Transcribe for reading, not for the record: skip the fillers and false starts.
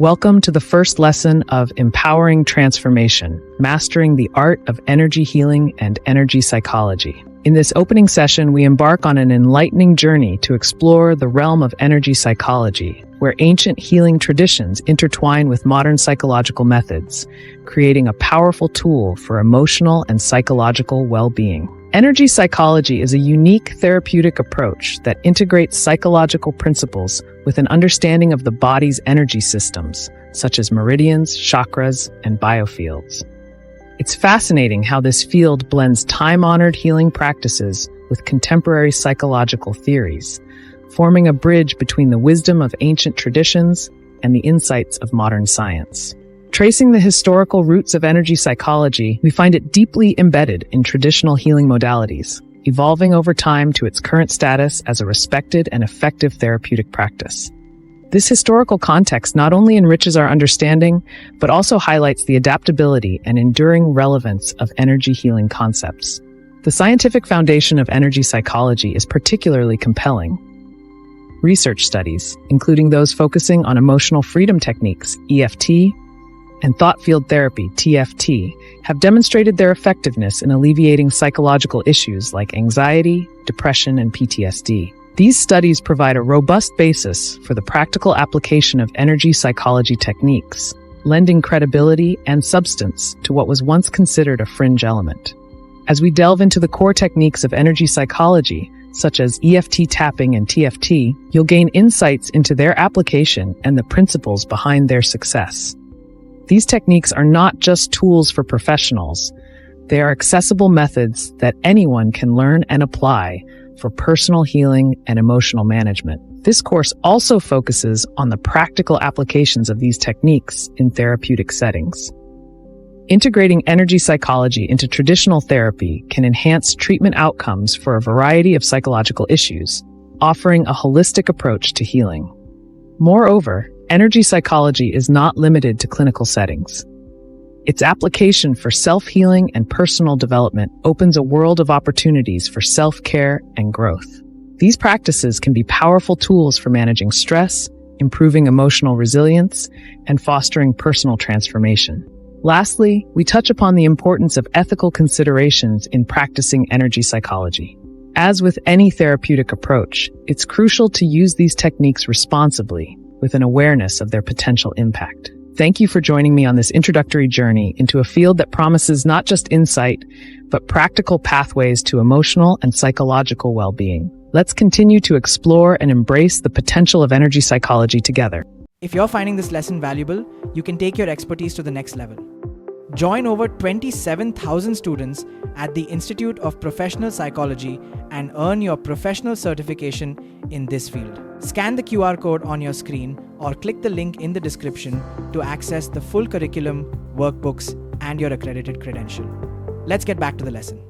Welcome to the first lesson of Empowering Transformation, Mastering the Art of Energy Healing and Energy Psychology. In this opening session, we embark on an enlightening journey to explore the realm of energy psychology, where ancient healing traditions intertwine with modern psychological methods, creating a powerful tool for emotional and psychological well-being. Energy psychology is a unique therapeutic approach that integrates psychological principles with an understanding of the body's energy systems, such as meridians, chakras, and biofields. It's fascinating how this field blends time-honored healing practices with contemporary psychological theories, forming a bridge between the wisdom of ancient traditions and the insights of modern science. Tracing the historical roots of energy psychology, we find it deeply embedded in traditional healing modalities, evolving over time to its current status as a respected and effective therapeutic practice. This historical context not only enriches our understanding, but also highlights the adaptability and enduring relevance of energy healing concepts. The scientific foundation of energy psychology is particularly compelling. Research studies, including those focusing on emotional freedom techniques, EFT, and thought field therapy, TFT, have demonstrated their effectiveness in alleviating psychological issues like anxiety, depression, and PTSD. These studies provide a robust basis for the practical application of energy psychology techniques, lending credibility and substance to what was once considered a fringe element. As we delve into the core techniques of energy psychology, such as EFT tapping and TFT, you'll gain insights into their application and the principles behind their success. These techniques are not just tools for professionals. They are accessible methods that anyone can learn and apply for personal healing and emotional management. This course also focuses on the practical applications of these techniques in therapeutic settings. Integrating energy psychology into traditional therapy can enhance treatment outcomes for a variety of psychological issues, offering a holistic approach to healing. Moreover, energy psychology is not limited to clinical settings. Its application for self-healing and personal development opens a world of opportunities for self-care and growth. These practices can be powerful tools for managing stress, improving emotional resilience, and fostering personal transformation. Lastly, we touch upon the importance of ethical considerations in practicing energy psychology. As with any therapeutic approach, it's crucial to use these techniques responsibly, with an awareness of their potential impact. Thank you for joining me on this introductory journey into a field that promises not just insight, but practical pathways to emotional and psychological well-being. Let's continue to explore and embrace the potential of energy psychology together. If you're finding this lesson valuable, you can take your expertise to the next level. Join over 27,000 students at the Institute of Professional Psychology and earn your professional certification in this field. Scan the QR code on your screen or click the link in the description to access the full curriculum, workbooks, and your accredited credential. Let's get back to the lesson.